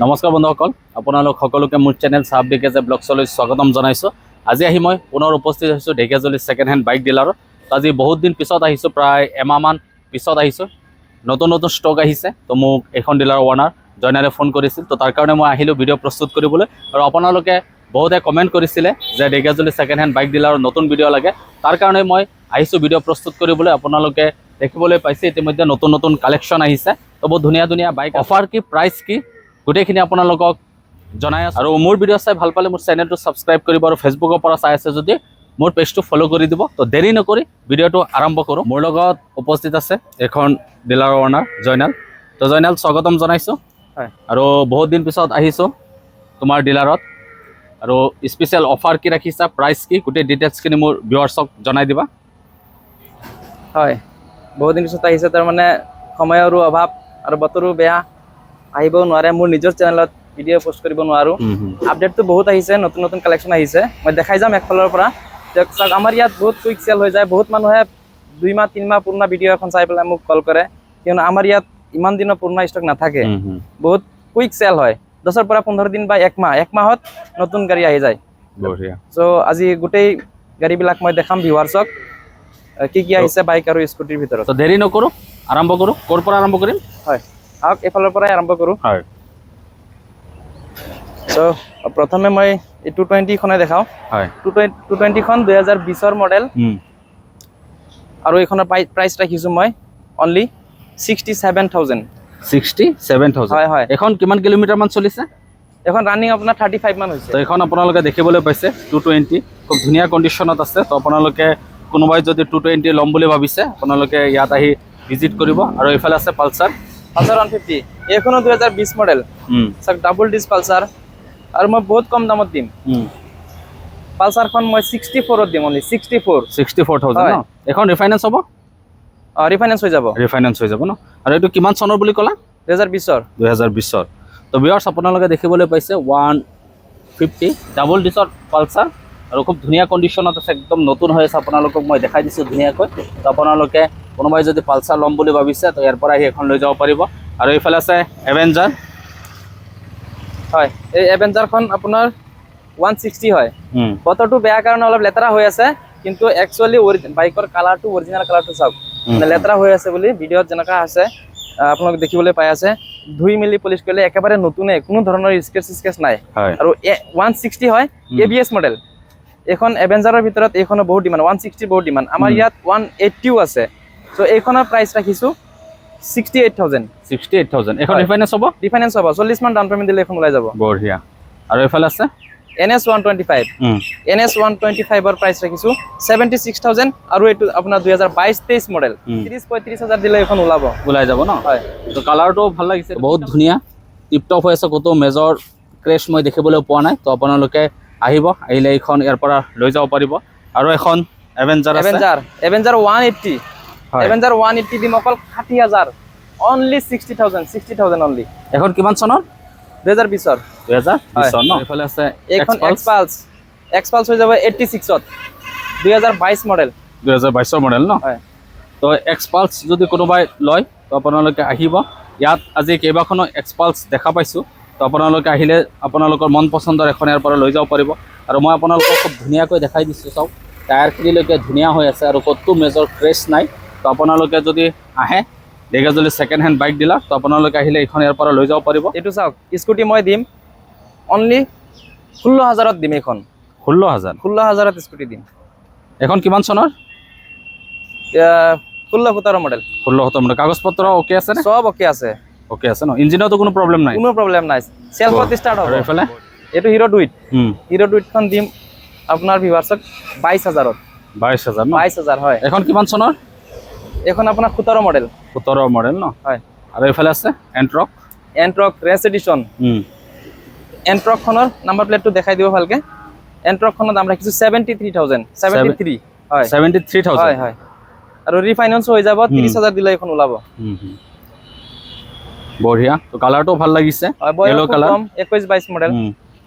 নমস্কাৰ বন্ধুসকল, আপোনালোক সকলোকে মোৰ চেনেল চাহাব ডেকেজে ব্লগছলৈ স্বাগতম জনাইছোঁ। আজি আহি মই পুনৰ উপস্থিত হৈছোঁ ঢেকীয়াজুলি ছেকেণ্ড হেণ্ড বাইক ডিলাৰত। আজি বহুত দিন পিছত আহিছোঁ, প্ৰায় এমাহমান পিছত আহিছোঁ। নতুন নতুন ষ্টক আহিছে, তো মোক এইখন ডিলাৰৰ অ'নাৰ জয়নালে ফোন কৰিছিল, তো তাৰ কাৰণে মই আহিলোঁ ভিডিঅ' প্ৰস্তুত কৰিবলৈ। আৰু আপোনালোকে বহুতে কমেণ্ট কৰিছিলে যে ঢেকীয়াজুলি ছেকেণ্ড হেণ্ড বাইক ডিলাৰৰ নতুন ভিডিঅ' লাগে, তাৰ কাৰণে মই আহিছোঁ ভিডিঅ' প্ৰস্তুত কৰিবলৈ। আপোনালোকে দেখিবলৈ পাইছে ইতিমধ্যে নতুন নতুন কালেকশ্যন আহিছে, তো বহুত ধুনীয়া ধুনীয়া বাইক, অফাৰ কি, প্ৰাইচ কি, গোটেইখিনি আপোনালোকক জনাই আছোঁ। আৰু মোৰ ভিডিঅ' চাই ভাল পালে মোৰ চেনেলটো ছাবস্ক্ৰাইব কৰিব, আৰু ফেচবুকৰ পৰা চাই আছে যদি মোৰ পেজটো ফ'ল' কৰি দিব। তো দেৰি নকৰি ভিডিঅ'টো আৰম্ভ কৰোঁ। মোৰ লগত উপস্থিত আছে এখন ডিলাৰৰ অ'নাৰ জয়নাল। তো জয়নাল, স্বাগতম জনাইছোঁ। হয়। আৰু বহুত দিন পিছত আহিছোঁ তোমাৰ ডিলাৰত, আৰু স্পেচিয়েল অফাৰ কি ৰাখিছা, প্ৰাইচ কি, গোটেই ডিটেইলছখিনি মোৰ ভিউৱাৰ্ছক জনাই দিবা। হয়, বহুত দিন পিছত আহিছে, তাৰমানে সময়ৰো অভাৱ আৰু বতৰো বেয়া, আহিব নোৱাৰে। মোৰ নিজৰ চেনেলত ভিডিঅ' পোষ্ট কৰিব নোৱাৰোঁ। আপডেটটো বহুত আহিছে, নতুন নতুন কালেকশ্যন আহিছে, মই দেখাই যাম একফালৰ পৰা। চাওক, আমাৰ ইয়াত বহুত কুইক চেল হৈ যায়। বহুত মানুহে 2 মাহ 3 মাহ পুৰণা ভিডিঅ' এখন চাই পেলাই মোক কল কৰে, কিয়নো আমাৰ ইয়াত ইমান দিনৰ পুৰণা ষ্টক নাথাকে। বহুত কুইক চেল হয়, 10ৰ পৰা 15 দিন বা 1 মাহ, 1 মাহত নতুন গাড়ী আহি যায়। বঢ়িয়া। চ' আজি গোটেই গাড়ীবিলাক মই দেখাম ভিউৱাৰ্ছক, কি কি আহিছে বাইক আৰু স্কুটিৰ ভিতৰত। তো দেৰি নকৰোঁ, আৰম্ভ কৰোঁ। ক'ৰ পৰা আৰম্ভ কৰিম? হয়, আহক এইফালৰ পৰাই আৰম্ভ কৰোঁ। হয়। চ' প্ৰথমে মই এই 220খনে দেখাওঁ। হয়। 220খন 2020ৰ মডেল, আৰু এইখনৰ প্ৰাইচ ৰাখিছোঁ মই অনলি 67,000। 67,000? হয় হয়। এখন কিমান কিলোমিটাৰমান চলিছে? এখন ৰানিং আপোনাৰ 35 মান হৈছে। তো এইখন আপোনালোকে দেখিবলৈ পাইছে 220, খুব ধুনীয়া কণ্ডিশ্যনত আছে। তো আপোনালোকে কোনোবাই যদি 220 ল'ম বুলি ভাবিছে, আপোনালোকে ইয়াত আহি ভিজিট কৰিব। আৰু এইফালে আছে পালচাৰ 150, এইখনো 2020 মডেল। চাওক, ডাবল ডিছ পালচাৰ, আৰু মই বহুত কম দামত দিম। পালচাৰখন মই 64ত দিম, অনলি 64,000 ন? এখন ৰিফাইনেন্স হ'ব? ৰিফাইনেন্স হৈ যাব। ৰিফাইনেন্স হৈ যাব ন? আৰু এইটো কিমান চনৰ বুলি ক'লা? 2020ৰ। 2020ৰ। তো ভিউৱাৰ্ছ, আপোনালোকে দেখিবলৈ পাইছে 150 ডাবল ডিছৰ পালচাৰ, আৰু খুব ধুনীয়া কণ্ডিশ্যনত আছে, একদম নতুন হৈ আছে। আপোনালোকক মই দেখাই দিছোঁ ধুনীয়াকৈ। তো আপোনালোকে কোনোবাই যদি পালচাৰ ল'ম বুলি ভাবিছে, তো ইয়াৰ পৰা আহি এখন লৈ যাব পাৰিব। আৰু এইফালে আছে এভেঞ্জাৰ। হয়, এই এভেঞ্জাৰখন আপোনাৰ 160 হয়। বতৰটো বেয়া কাৰণে অলপ লেতেৰা হৈ আছে, কিন্তু একচুৱেলি বাইকৰ কালাৰটো, অৰিজিনেল কালাৰটো চাওক, লেতেৰা হৈ আছে বুলি ভিডিঅ'ত যেনেকুৱা আছে আপোনালোকে দেখিবলৈ পাই আছে। ধুই মেলি পলিচ কৰিলে একেবাৰে নতুনে, কোনো ধৰণৰ স্কেচ নাই। আৰু 160 হয়, ABS মডেল। এইখন এভেঞ্জাৰৰ ভিতৰত এইখনৰ বহুত ডিমাণ্ড, 160 বহুত ডিমাণ্ড। আমাৰ ইয়াত 180ও আছে। চ' এইখনৰ প্ৰাইচ ৰাখিছোঁ 68,000। 68,000। এখন ৰিফাইনেন্স হ'ব? ৰিফাইনেন্স হ'ব, 40 মান ডাউন পেমেণ্ট দিলে এখন ওলাই যাব। বঢ়িয়া। আৰু এইফালে আছে NS 125। NS 125ৰ প্ৰাইচ ৰাখিছোঁ 76,000, আৰু এইটো আপোনাৰ 2022-23 মডেল। 30-35 দিলে এখন ওলাই যাব ন? হয়। তো কালাৰটো ভাল লাগিছে, বহুত ধুনীয়া, টিপটপ হৈ আছে, ক'তো মেজৰ ক্ৰেছ মই দেখিবলৈ পোৱা নাই। তো আপোনালোকে আহিলে এইখন ইয়াৰ পৰা লৈ যাব পাৰিব। আৰু এখন এভেঞ্জাৰ 180। এভেঞ্জাৰ 180 দিম, অকল 60,000, অনলি 60,000 অনলি। এখন কিমান চনৰ? 2020ৰ। 2020 ন? এইফালে আছে এইখন এক্সপালছ হৈ যাব 86ত, 2022 মডেল। 2022ৰ মডেল ন? হয়। তো এক্সপালছ যদি কোনোবাই লয়, তো আপোনালোকে আহিব। ইয়াত আজি কেইবাখনো এক্সপালছ দেখা পাইছোঁ। তো আপোনালোকে আহিলে আপোনালোকৰ মন পচন্দৰ এখন ইয়াৰ পৰা লৈ যাব পাৰিব। আৰু মই আপোনালোকক খুব ধুনীয়াকৈ দেখাই দিছোঁ, চাওক, টায়াৰখিনিলৈকে ধুনীয়া হৈ আছে, আৰু ক'তো মেজৰ ক্ৰেছ নাই। তো আপোনালোকে যদি আহে Dhekiajuli second hand bike dealer, তো আপোনালোকে আহিলে এইখন ইয়াৰ পৰা লৈ যাব পাৰিব। এইটো চাওক, স্কুটি মই দিম অনলি 16,000ত দিম। এইখন 16,000ত স্কুটি দিম। এখন কিমান চনৰ? 16-17 মডেল। 16-17 মডেল। কাগজ পত্ৰ অ'কে আছে নে? সব অ'কে আছে। অ'কে আছে ন? ইঞ্জিনতো কোনো প্ৰব্লেম নাই? কোনো প্ৰব্লেম নাই, চেল্ফত ষ্টাৰ্ট হ'ব। এইফালে এইটো হিৰ' ডুইটখন দিম আপোনাৰ ভিউৱাৰ্ছক 22,000ত। 22,000 ন? 22,000 হয়। এখন কিমান চনৰ? এখন আপোনাৰ 17 মডেল। 17 মডেল ন? হয়। আৰু এইফালে আছে এণ্ট্ৰক ৰেচ এডিশ্যন। এণ্ট্ৰকখনৰ নাম্বাৰ প্লেটটো দেখাই দিব ভালকে। এণ্ট্ৰকখনৰ দাম ৰাখিছোঁ 73,000। 73 হয়। 73,000 হয় হয়। আৰু ৰিফাইনেন্স হৈ যাব, 30,000 দিলে এখন ওলাব। বঢ়িয়া। তো কালাৰটো ভাল লাগিছে, য়েলো কালাৰ, 21-22 মডেল।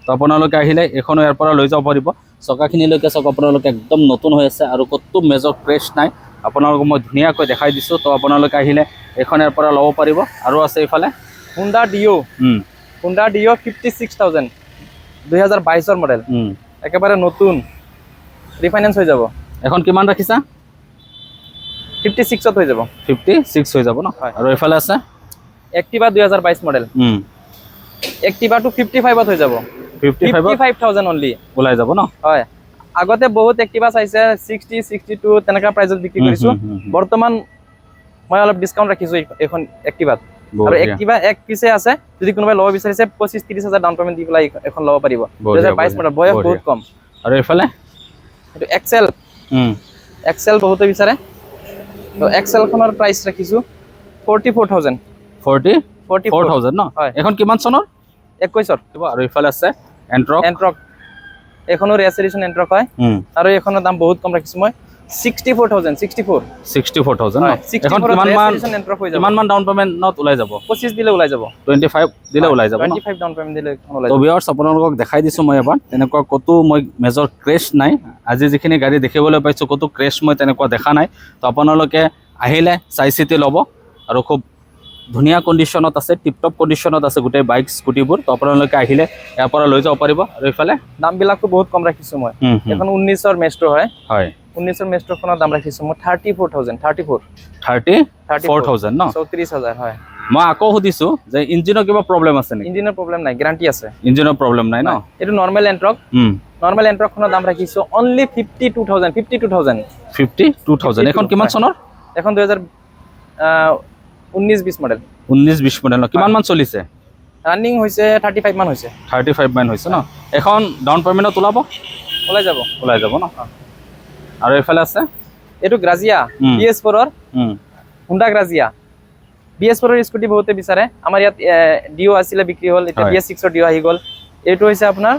তো আপোনালোকে আহিলে এইখনো ইয়াৰ পৰা লৈ যাব পাৰিব। চকাখিনিলৈকে চাওক, আপোনালোকে একদম নতুন হৈ আছে, আৰু ক'তো মেজৰ ক্ৰেছ নাই। আপোনালোকক মই ধুনীয়াকৈ দেখাই দিছোঁ। তো আপোনালোকে আহিলে এইখন ইয়াৰ পৰা ল'ব পাৰিব। আৰু আছে এইফালে হুণ্ডা ডিঅ'। হুন্ডা ডিও 56,000 2022 মডেল একেবারে নতুন রিফাইন্যান্স হয়ে যাব এখন কিমান ৰাখিছা 56 হয়ে যাব 56 হৈ যাব ন আৰু এফালে আছে এক্টিভা 2022 মডেল এক্টিভা টু 55 হৈ যাব 55,000 অনলি ওলাই যাব ন হয় আগতে বহুত এক্টিভা চাইছে 60 62 তেনেকা প্ৰাইজত বিক্ৰী কৰিছো বৰ্তমান মই অলপ ডিসকাউন্ট ৰাখিছো এখন এক্টিভাত আৰু এক্টিভা এক পিছে আছে যদি কোনোবাই ল'ব বিচাৰিছে 25-30,000 ডাউন পেমেন্ট দি পেলাই এখন ল'ব পাৰিব 2022 মডেল বয়স বহুত কম আৰু এফালে এটো এক্সেল বহুতে বিচাৰে তো এক্সেল খনৰ প্ৰাইস ৰাখিছো 44,000 44,000 ন এখন কিমান চনৰ 21 আৰু এফালে আছে এন্ট্ৰক এখনো ৰেজিষ্ট্ৰেচন এন্ট্ৰক হয় আৰু এখনৰ দাম বহুত কম ৰাখিছো মই 64,000 64,000 এখন কিমান মান ডাউন পেমেন্টত ওলাই যাব 25 দিলে ওলাই যাব 25 দিলে ওলাই যাব 25 ডাউন পেমেন্ট দিলে ওলাই যাব তো ভিউয়াৰ্স আপোনালোকক দেখাই দিছো মই এবাৰ তেনেকুৱা কতো মই মেজৰ ক্ৰেশ নাই আজি যিখিনি গাড়ী দেখিবলৈ পাইছো কতো ক্ৰেশ মই তেনেকুৱা দেখা নাই তো আপোনালোকে আহিলে চাই চিতি ল'ব আৰু খুব ধুনীয়া কন্ডিশনত আছে টিপটপ কন্ডিশনত আছে গোটেই বাইক স্কুটিবোৰ তো আপোনালোকে আহিলে ইয়াৰ পৰা লৈ যাব পাৰিব আৰু ইফালে দামবিলাকো বহুত কম ৰাখিছো মই এখন 19ৰ মেষ্ট্ৰ হয় 19ৰ মেষ্ট্ৰখনৰ দাম ৰাখিছো মই 34,000 ন 34,000 হয় মই আকৌ সুধিছো যে ইঞ্জিনৰ কিবা প্ৰবলেম আছে নেকি ইঞ্জিনৰ প্ৰবলেম নাই গ্যাৰান্টি আছে ইঞ্জিনৰ প্ৰবলেম নাই ন এটো নৰমাল এন্ট্ৰকখনৰ দাম ৰাখিছো অনলি 52,000 এখন কিমান চনৰ এখন 2019-20 মডেল 19-20 মডেল কিমান মান চলিছে রানিং হৈছে 35 মান হৈছে 35 মান হৈছে ন এখন ডাউন পেমেন্টত ওলাই যাব ন আৰু এফালে আছে এটো গ্ৰাজিয়া BS4 ৰ হুন্ডা গ্ৰাজিয়া BS4 ৰ স্কুটি বহুতে বিচাৰে আমাৰ ইয়াত ডিও আছিল বিক্ৰী হল এটা BS6 ৰ ডিও আহি গল এটো হৈছে আপোনাৰ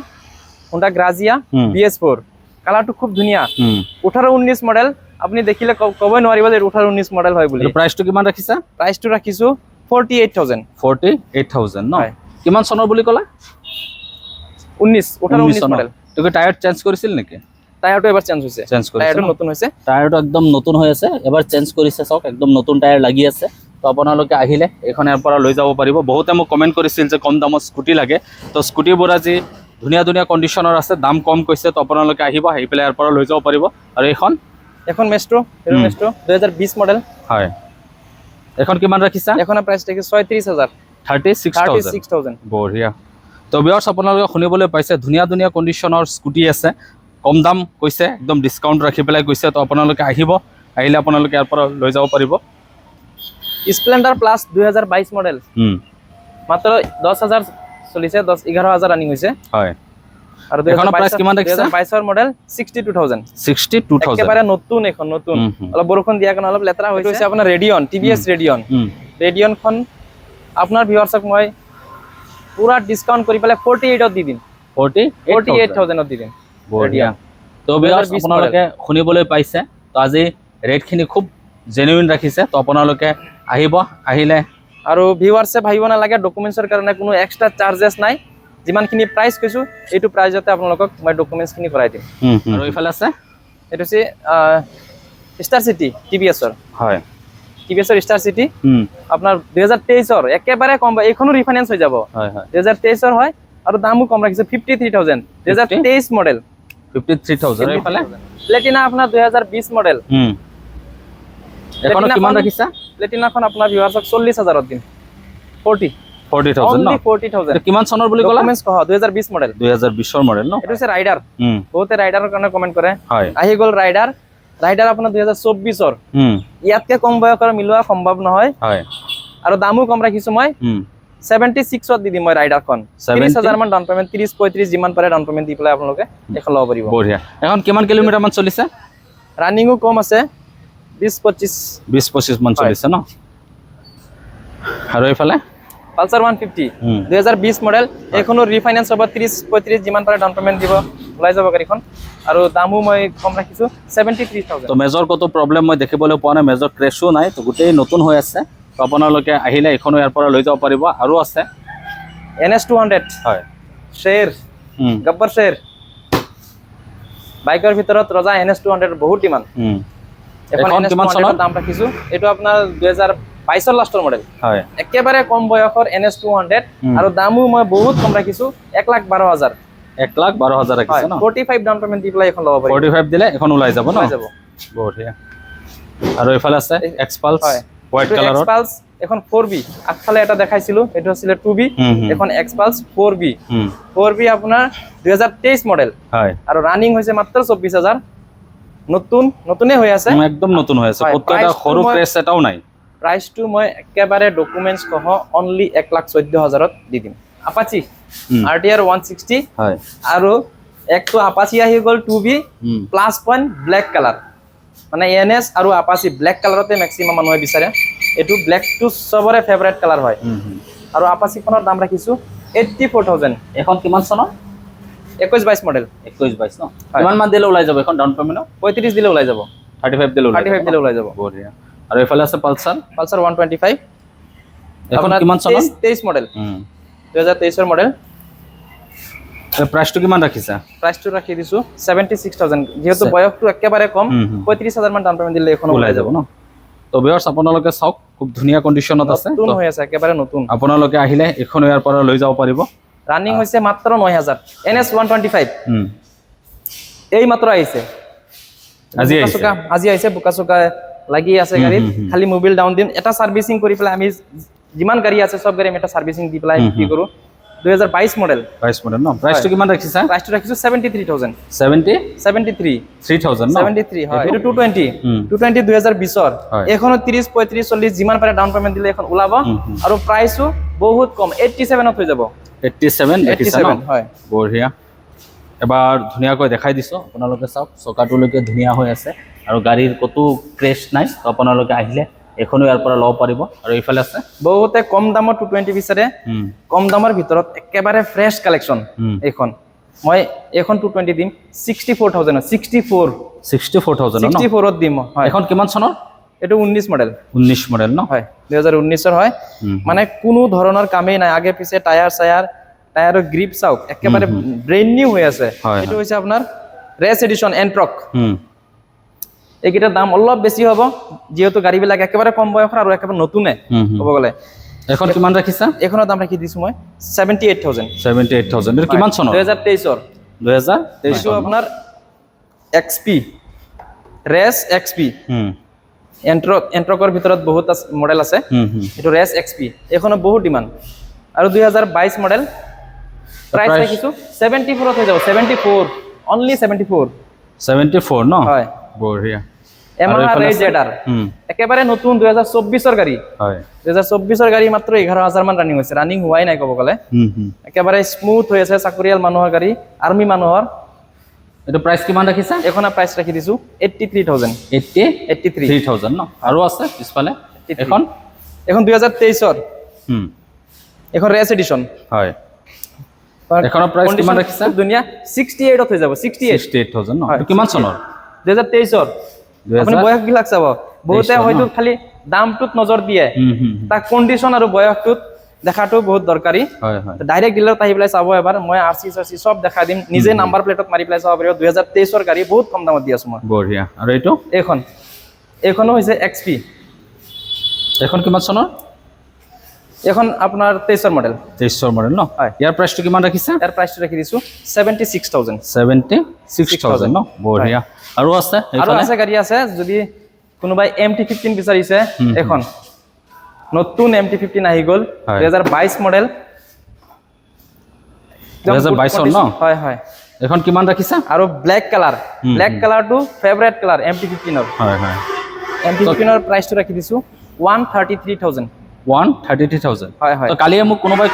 হুন্ডা গ্ৰাজিয়া BS4 কালাৰটো খুব ধুনিয়া 18-19 মডেল আপুনি দেখিলে কবই নোৱাৰিব যে 18-19 মডেল হয় বুলি প্ৰাইসটো কিমান ৰাখিছা প্ৰাইসটো ৰাখিছো 48,000 ন কিমান চনৰ বুলি ক'লা 18-19 মডেল তুমি টায়াৰ চেঞ্জ কৰিছিল নেকি টায়াৰটো এবাৰ চেঞ্জ হৈছে টায়াৰটো নতুন হৈছে টায়াৰটো একদম নতুন হৈ আছে এবাৰ চেঞ্জ কৰিছে চাওক একদম নতুন টায়াৰ লাগি আছে তো আপোনালোকে আহিলে এখন ইয়াৰ পৰা লৈ যাব পাৰিব বহুতে মোক কমেন্ট কৰিছিল যে কম দামত স্কুটি লাগে তো স্কুটিবোৰ আজি ধুনীয়া কন্ডিশনৰ আছে দাম কম কৈছে তো আপোনালোকে আহিব আহি পেলাই ইয়াৰ পৰা লৈ যাব পাৰিব আৰু এখন মেষ্ট্ৰ 2020 মডেল হয় এখন কিমান ৰাখিছা এখনৰ প্ৰাইস ৰাখিছো 36,000 বঢ়িয়া তো ভিউয়াৰ্স আপোনালোকে শুনিবলৈ পাইছে ধুনীয়া কন্ডিশনৰ স্কুটি আছে কম দাম কৈছে একদম ডিসকাউন্ট ৰাখি পেলাই কৈছে তো আপোনালোকে আহিলে আপোনালোকে ইয়াৰ পৰা লৈ যাব পাৰিব স্প্লেন্ডাৰ প্লাস 2022 মডেল মাত্ৰ 10,000 চলিছে 11,000 ৰানিং হৈছে হয় আৰু এখনৰ প্ৰাইস কিমান ৰাখিছা 2022 ৰ মডেল 62,000 একেবাৰে নতুন অলপ বৰষুণ দিয়া কাৰণে অলপ লেতেৰা হৈছে হৈছে আপোনাৰ ৰেডিয়ন TVS ৰেডিয়নখন আপোনাৰ ভিউয়াৰ্সক মই পুৰা ডিসকাউন্ট কৰি পেলাই 48 ত দি দিম 48,000 ত দি দিম বঢ়িয়া তো ভিউয়াৰ্স আপোনালোকে শুনিবলৈ পাইছে তো আজি ৰেটখিনি খুব জেনুইন ৰাখিছে তো আপোনালোকে আহিলে আৰু ভিউয়াৰ্সে ভাবিব নালাগে ডকুমেন্টছৰ কাৰণে কোনো এক্সট্ৰা চাৰ্জেস নাই যিমানখিনি প্ৰাইস কৈছো এইটো প্ৰাইজতে আপোনালোকক মই ডকুমেন্টছখিনি কৰাই দিম আৰু ইফালে আছে এটো সি ষ্টাৰ সিটি TVS ৰ হয় TVS ৰ ষ্টাৰ সিটি আপোনাৰ 2023 ৰ একেবাৰে কম এইখনো ৰিফাইন্যান্স হৈ যাব হয় 2023 ৰ হয় আৰু দামও কম ৰাখিছে 53,000 2023 মডেল 53,000 ইফালে প্লেটিনা আপোনাৰ 2020 মডেল এখন কিমান ৰাখিছা প্লেটিনাখন আপোনাৰ ভিউয়াৰ্সক 40,000 ত দিম 40,000 ন 40,000 কিমান চনৰ বুলি ক'লা কমেন্টছ কহ 2020 মডেল 2020 ৰ মডেল ন এটো আছে ৰাইডাৰ বহুতে ৰাইডাৰৰ কাৰণে কমেন্ট কৰে হয় আহি গল ৰাইডাৰ আপোনাৰ 2024 ৰ ইয়াতকে কম বয়সৰ মিলোৱা সম্ভৱ নহয় হয় আৰু দামও কম ৰাখিছো মই 76 ত দি দিম মই ৰাইডাৰখন 30,000 মান ডাউন পেমেন্ট 30-35 যিমান পাৰে ডাউন পেমেন্ট দি পেলাই আপোনালোকে এখন ল'ব পাৰিব বঢ়িয়া এখন কিমান কিলোমিটাৰ মান চলিছে ৰানিংও কম আছে 20-25 মান চলিছে ন আৰু ইফালে পালসাৰ 150 2020 মডেল এখনো ৰিফাইন্যান্স হ'ব 30-35 যিমান পাৰে ডাউন পেমেন্ট দিব ওলাই যাব গাড়ীখন আৰু দামও মই কম ৰাখিছো 73,000 তো মেজৰ কত প্ৰবলেম মই দেখিবলৈ পোৱা নাই মেজৰ ক্ৰেশো নাই তো গোটেই নতুন হৈ আছে তো আপোনালোকে আহিলে এখনো ইয়াৰ পৰা লৈ যাব পাৰিব আৰু আছে NS 200 হয় শেৰ গব্বৰ শেৰ বাইকৰ ভিতৰত ৰজা NS 200 বহুত ডিমান্ড এখন কিমান চনৰ দাম ৰাখিছো এটো আপোনাৰ 22 লাষ্টৰ মডেল হয় একেবাৰে কম বয়সৰ NS 200 আৰু দামো মই বহুত কম ৰাখিছো 1,12,000 1,12,000 ৰাখিছে ন 45 ডাউন পেমেন্ট দি পেলাই এখন ল'ব পাৰিব 45 দিলে এখন ওলাই যাব ন ওলাই যাব বঢ়িয়া আৰু এইফালে আছে এক্সপালস হয় হোৱাইট কালাৰৰ এক্সপালস এখন 4B আগফালে এটা দেখাইছিলো এটো আছিল 2B এখন এক্সপালস 4B 4B আপোনাৰ 2023 মডেল হয় আৰু ৰানিং হৈছে মাত্ৰ 24,000 নতুনে হৈ আছে একদম নতুন হৈ আছে হয়, কত এটা সৰু ক্ৰেছ এটাও নাই প্ৰাইসটো মই একেবাৰে ডকুমেন্টছ কহ অনলি 1,14,000 ত দি দিম আপাচি RTR 160 হয় আৰু একটো আপাচি আহি গল 2B plus point black colour মানে NS আৰু আপাচি ব্ল্যাক কালাৰতে ম্যাক্সিমাম মানুহে বিচাৰে এটো ব্ল্যাক টু সবৰে ফেভাৰিট কালাৰ হয় আৰু আপাচি খনৰ দাম ৰাখিছো 84,000 এখন কিমান চনৰ 21-22 মডেল 21-22 ন কিমান মান দিলে ওলাই যাব এখন ডাউন পেমেন্ট 35 দিলে ওলাই যাব 35 দিলে 35 দিলে ওলাই যাব বঢ়িয়া আৰু এইফালে আছে পালসাৰ 125 এখন কিমান চনৰ 23 মডেল 2023 ৰ মডেল প্ৰাইসটো কিমান ৰাখিছা প্ৰাইসটো ৰাখি দিছো 76,000 যেহেতু বয়সটো একেবাৰে কম 35,000 মান ডাউন পেমেন্ট দিলে এখন ওলাই যাব ন তো ভিউয়াৰ্স আপোনালোকে চাওক খুব ধুনীয়া কন্ডিশনত আছে নতুন হৈ আছে একেবাৰে নতুন আপোনালোকে আহিলে এখন ইয়াৰ পৰা লৈ যাব পাৰিব ৰানিং হৈছে মাত্ৰ 9,000 NS 125 এই মাত্ৰ আহিছে আজি আহিছে বুকাচুকা লাগি আছে গাড়ীত খালি মোবিল ডাউন দিম এটা সার্ভিসিং কৰি পেলাই আমি যিমান গাড়ী আছে সব গাড়ী এটা সাৰ্ভিসিং দি পেলাই কি কৰো 2022 মডেল 22 মডেল ন প্ৰাইসটো কিমান ৰাখিছা প্ৰাইসটো ৰাখিছো 73,000 73 3000 ন 73 হয় এটো 220 2020 ৰ এখনো 30 35 40 যিমান পাৰে ডাউন পেমেন্ট দিলে এখন ওলাব আৰু প্ৰাইসও বহুত কম 87 ত হৈ যাব 87 হয় বঢ়িয়া এবাৰ ধুনীয়াকৈ দেখাই দিছো আপোনালোকে চাওক চকাটোলৈকে ধুনীয়া হৈ আছে আৰু গাড়ীৰ কতো ক্ৰেশ নাই তো আপোনালোকে আহিলে এখনো ইয়াৰ পৰা লব পাৰিব আৰু এইফালে আছে বহুতে কম দামত 220 বিচাৰে কম দামৰ ভিতৰত একেবাৰে ফ্ৰেশ কালেকচন এখন মই এখন 220 দিম 64,000 64,000 ন 64 ত দিম হয় এখন কিমান চনৰ এটো 19 মডেল 19 মডেল ন হয় 2019 ৰ হয় মানে কোনো ধৰণৰ কামেই নাই আগে পিছে টায়াৰৰ গ্ৰিপ চাওক একেবাৰে ব্ৰেন্ড নিউ হৈ আছে এটো হৈছে আপোনাৰ ৰেস এডিশন এন্ট্ৰক এইকেইটাৰ দাম অলপ বেছি হ'ব যেহেতু গাড়ীবিলাক একেবাৰে কম বয়সৰ আৰু একেবাৰে নতুনে হ'ব গলে এখন কিমান ৰাখিছা এখনৰ দাম ৰাখি দিছো মই 78,000 এৰ কিমান চনৰ 2023 ৰ আপোনাৰ XP ৰেস XP এন্ট্ৰকৰ ভিতৰত বহুত মডেল আছে এটো ৰেস XP এখনো বহুত ডিমান্ড আৰু 2022 মডেল প্ৰাইস ৰাখিছো 74 ত হৈ যাব 74 অনলি 74 ন হয় বঢ়িয়া Yamaha ZR একেবাৰে নতুন 2024 ৰ গাড়ী হয় 2024 ৰ গাড়ী মাত্ৰ 11,000 মান ৰানিং হৈছে ৰানিং হোৱাই নাই কব গলে একেবাৰে স্মুথ হৈ আছে চাকৰিয়াল মানুহৰ গাড়ী আৰ্মি মানুহৰ এটো প্ৰাইস কিমান ৰাখিছা এখনৰ প্ৰাইস ৰাখি দিছো 83,000 83,000 ন আৰু আছে পিছফালে এখন 2023 ৰ এখন ৰেস এডিশন হয় এখনৰ প্ৰাইস কিমান ৰাখিছা দুনিয়া 68 ত হৈ যাব 68,000 ন কিমান চনৰ 2023 ৰ আপুনি বয়স গিলাক চাব বহুতে হয়তো খালি দামটোত নজৰ দিয়ে তা কন্ডিশন আৰু বয়সটোত দেখাটো বহুত দৰকাৰী হয় হয় ডাইৰেক্ট ডিলাৰত আহি পেলাই চাব এবাৰ মই RC সব দেখাই দিম নিজে নাম্বাৰ প্লেটত মাৰি পেলাই চাব পাৰিব 2023 ৰ গাড়ী বহুত কম দামত দি আছো মই বঢ়িয়া আৰু এইটো এইখনো হৈছে XP এখন কিমান চনৰ এখন আপোনাৰ 23 ৰ মডেল 23 ৰ মডেল ন ইয়াৰ প্ৰাইসটো কিমান ৰাখিছা ইয়াৰ প্ৰাইসটো ৰাখি দিছো 76,000 ন বঢ়িয়া আৰু আছে গাড়ী আছে যদি কোনোবাই MT15 বিচাৰিছে এখন নতুন MT15 আহি গল 2022 মডেল 2022 ন হয় হয় এখন কিমান ৰাখিছা আৰু ব্ল্যাক কালাৰটো ফেভাৰিট কালাৰ MT15 ৰ হয় হয় MT15 ৰ প্ৰাইসটো ৰাখি দিছো 133,000 হয় হয় তো কালিয়ে মোক কোনোবাই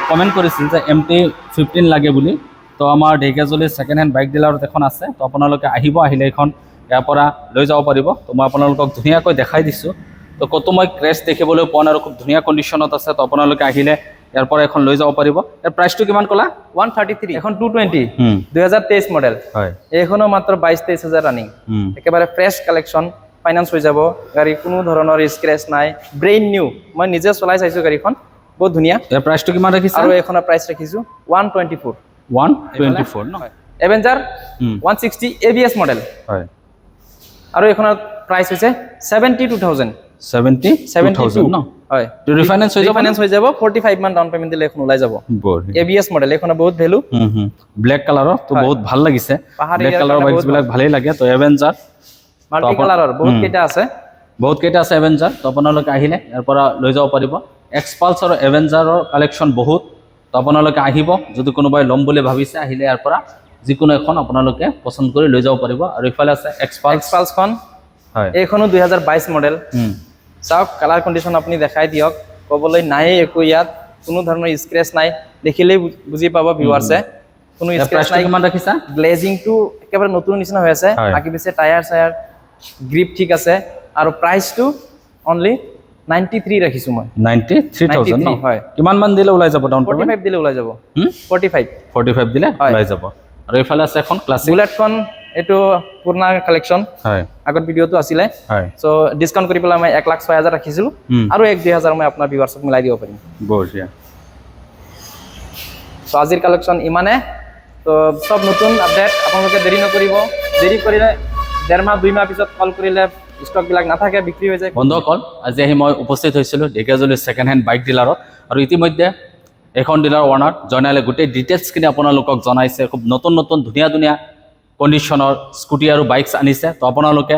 কমেন্ট কৰিছিল যে MT15 লাগে বুলি তো আমাৰ ঢেকিয়াজুলি সেকেন্ড হ্যান্ড বাইক ডিলাৰত এখন আছে তো আপোনালোকে আহিলে এখন ইয়াৰ পৰা লৈ যাব পাৰিব তো মই আপোনালোকক ধুনীয়াকৈ দেখাই দিছো তো কত মই ক্ৰেশ দেখিবলৈ পোৱা আৰু খুব ধুনীয়া কন্ডিশনত আছে তো আপোনালোকে আহিলে ইয়াৰ পৰা এখন লৈ যাব পাৰিব ইয়াৰ প্ৰাইসটো কিমান কলা 133 এখন 220 2023 মডেল হয় এখনো মাত্ৰ 22-23,000 ৰানিং একেবাৰে ফ্ৰেশ কালেকচন ফাইনান্স হৈ যাব গাড়ী কোনো ধৰণৰ স্ক্ৰেচ নাই ব্ৰেইন নিউ মই নিজে চলাই চাইছো গাড়ীখন বহুত ধুনীয়া ইয়াৰ প্ৰাইসটো কিমান ৰাখিছা আৰু এখনৰ প্ৰাইস ৰাখিছো 124 ন এভেঞ্জাৰ 160 ABS মডেল হয় আৰু এখনৰ প্ৰাইস হৈছে 72,000 72,000 ন হয় ৰিফাইনেন্স হৈ যাব ৰিফাইনেন্স হৈ যাব 45 মান ডাউন পেমেন্ট দিলে এখন ওলাই যাব বঢ়িয়া ABS মডেল এখন বহুত ভ্যালু ব্লেক কালাৰৰ তো বহুত ভাল লাগিছে পাহাৰী ব্লেক কালাৰৰ বাইকছ বিলাক ভালেই লাগে তো এভেঞ্জাৰ মাল্টি কালাৰৰ বহুত কেইটা আছে এভেঞ্জাৰ তো আপোনালোকে আহিলে ইয়াৰ পৰা লৈ যাব পাৰিব এক্সপালছ আৰু এভেঞ্জাৰৰ কালেকশ্যন বহুত তো আপোনালোকে আহিব যদি কোনোবাই ল'ম বুলি ভাবিছে আহিলে ইয়াৰ পৰা যিকোনো এখন আপোনালোকে পছন্দ কৰি লৈ যাব পাৰিব আৰু ইফালে আছে এক্সপালছখন হয় এইখনো 2022 মডেল চাওক কালাৰ কণ্ডিশ্যন আপুনি দেখাই দিয়ক ক'বলৈ নাই একো ইয়াত কোনো ধৰণৰ স্ক্ৰেচ নাই দেখিলেই বুজি পাব ভিউৱাৰ্ছে কোনো স্ক্ৰেচ নাই কিমান ৰাখিছা গ্লেজিংটো একেবাৰে নতুন নিচিনা হৈ আছে বাকি পিছে টায়াৰ চায়াৰ গ্ৰিপ ঠিক আছে আৰু প্ৰাইচটো অনলি 93 ৰাখিছো মই 93,000 ন হয় কিমান মান দিলে ওলাই যাব ডাউন পেমেন্ট 45 দিলে ওলাই যাব 45 দিলে ওলাই যাব আৰু ইফালে আছে এখন ক্লাছিক বুলেটখন এটো পুৰণা কালেকশ্যন হয় আগত ভিডিওটো আছিলে হয় সো ডিসকাউন্ট কৰি পেলাই মই 1,06,000 ৰাখিছিলো আৰু 1-2,000 মই আপোনাৰ ভিউৱাৰ্ছক মিলাই দিব পাৰিম বঢ়িয়া সো আজিৰ কালেকশ্যন ইমানে তো সব নতুন আপডেট আপোনালোকে দেৰি নকৰিব দেৰি কৰিলে 1.5 মাহ 2 মাহ পিছত কল কৰিলে ষ্টক বিলাক নাথাকে বিক্ৰী হৈ যায় বন্ধুসকল আজি আহি মই উপস্থিত হৈছিলোঁ ঢেকীয়াজুলি ছেকেণ্ড হেণ্ড বাইক ডিলাৰত আৰু ইতিমধ্যে এখন ডিলাৰ ওনাৰ জনালে গোটেই ডিটেইলছখিনি আপোনালোকক জনাইছে খুব নতুন নতুন ধুনীয়া ধুনীয়া কণ্ডিশ্যনৰ স্কুটি আৰু বাইকছ আনিছে তো আপোনালোকে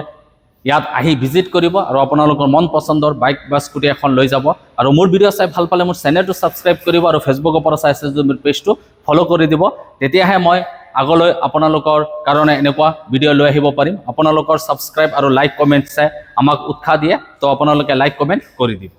ইয়াত আহি ভিজিট কৰিব আৰু আপোনালোকৰ মন পচন্দৰ বাইক বা স্কুটি এখন লৈ যাব আৰু মোৰ ভিডিঅ' চাই ভাল পালে মোৰ চেনেলটো ছাবস্ক্ৰাইব কৰিব আৰু ফেচবুকৰ পৰা চাইছে যদি মোৰ পেজটো ফ'ল' কৰি দিব তেতিয়াহে মই আগলৈ আপোনালোকৰ কাৰণে এনেকুৱা ভিডিঅ' লৈ আহিব পাৰিম আপোনালোকৰ ছাবস্ক্ৰাইব আৰু লাইক কমেণ্ট চাই আমাক উৎসাহ দিয়ে তো আপোনালোকে লাইক কমেণ্ট কৰি দিব